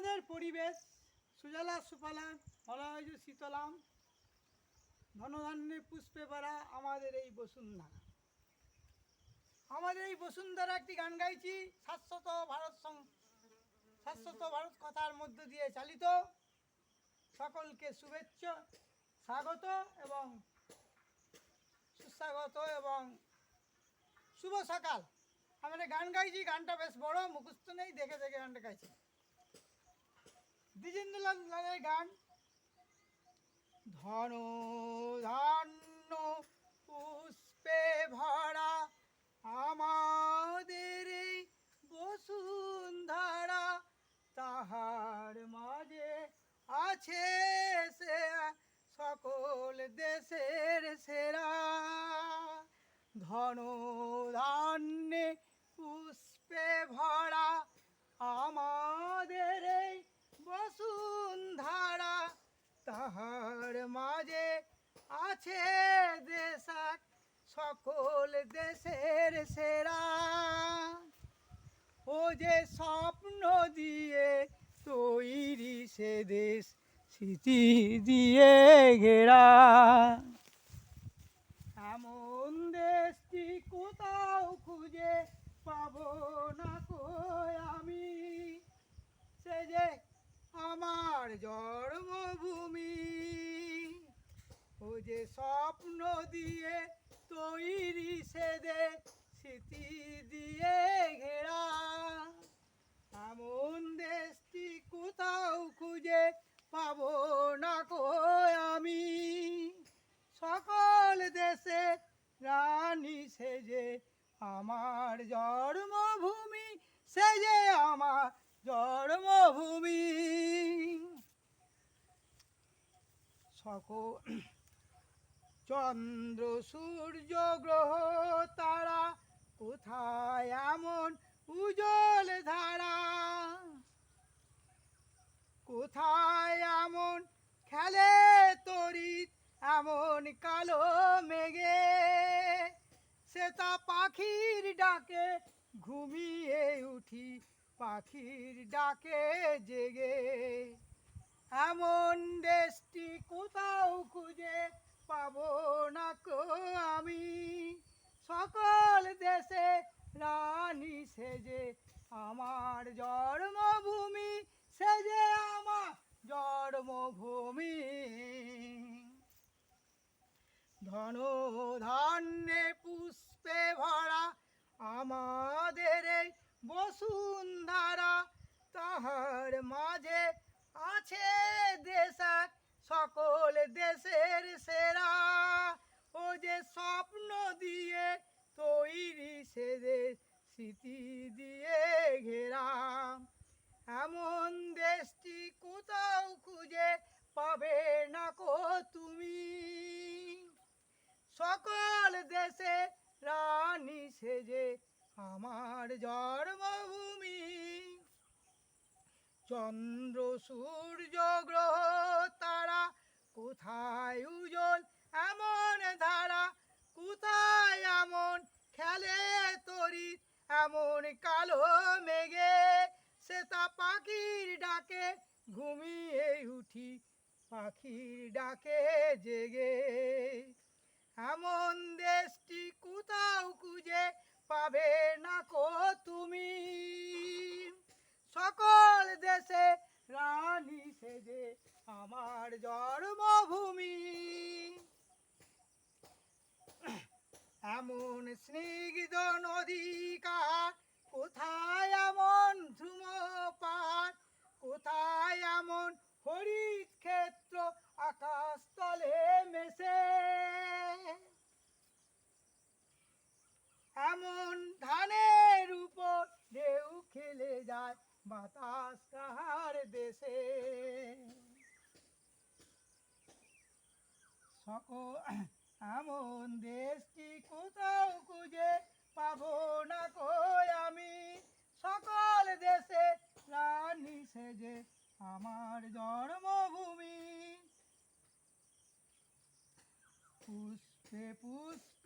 আমাদের পরিবেশ সুজলা সুফলা মলয়জু শীতলাম ধনধান্যে পুষ্পে ভরা আমাদের এই বসুন্ধরা। আমাদের এই বসুন্ধরা একটি গান গাইছি শাশ্বত ভারত কথার মধ্য দিয়ে চালিত। সকলকে শুভেচ্ছা, স্বাগত এবং সুস্বাগত এবং শুভ সকাল। আমরা গান গাইছি, গানটা বেশ বড়, মুখস্থ নেই, দেখে দেখে গানটা গাইছি। দ্বিজেন্দ্রলালের গান। ধন ধান্য পুষ্পে ভরা আমাদের এই বসুন্ধরা, তাহার মাঝে আছে সে সকল দেশের সেরা। ধন ধান্যে পুষ্পে ভরা আমাদের এই বসুন্ধরা, তাহার মাঝে আছে দেশাক সকল দেশের সেরা। ও যে স্বপ্ন দিয়ে তৈরি সে দেশ স্মৃতি দিয়ে ঘেরা, এমন দেশটি কোথাও খুঁজে পাবো না কই আমি। সে যে আমার জন্মভূমি। ও যে স্বপ্ন দিয়ে তৈরি সে দেশ স্মৃতি দিয়ে ঘেরা, এমন দেশটি কোথাও খুঁজে পাবো না কই আমি। সকল দেশে রানী সে যে আমার জন্মভূমি, সে যে আমার জন্মভূমি। সকল চন্দ্র সূর্য গ্রহ তারা কোথায় এমন উজ্জ্বল ধারা, কোথায় এমন খেলে তড়িৎ এমন কালো মেঘে। সে তা পাখির ডাকে ঘুমিয়ে উঠি, পাখির ডাকে জেগে। এমন দেশটি কোথাও খুঁজে পাবো না কো আমি। সকল দেশে রানী সে যে আমার জন্মভূমি, সে যে আমার জন্মভূমি। ধন ধান্যে পুষ্পে ভরা আমাদের এই বসুন্ধরা, তাহার মাঝে আছে দেশাক সকল দেশের সেরা। ও যে স্বপ্ন দিয়ে তৈরি সে দেশ স্মৃতি দিয়ে ঘেরা, এমন দেশটি কোথাও খুঁজে পাবে না কো তুমি। সকল দেশে রানী সে যে আমার জন্মভূমি। চন্দ্র সূর্য গ্রহ তারা কোথায় উজ্জ্বল এমন ধারা, কোথায় এমন খেলে তড়িৎ এমন কালো মেঘে। সে তা পাখির ডাকে ঘুমিয়ে উঠি, পাখির ডাকে জেগে। এমন দেশটি কোথাও খুঁজে পাবে না কো তুমি। সকল দেশে রানী সে যে আমার জন্মভূমি। এমন স্নিগ্ধ নদীকার কোথায় এমন ধূমপান, কোথায় এমন হরিত ক্ষেত্র আকাশ তলে মেশে। এমন ধানের উপর ঢেউ খেলে যায় বাতাস কাহার দেশে। এমন দেশটি কোথাও খুঁজে পাবো না কই আমি। সকল দেশে রানী সে যে আমার জন্মভূমি। পুষ্পে পুষ্পে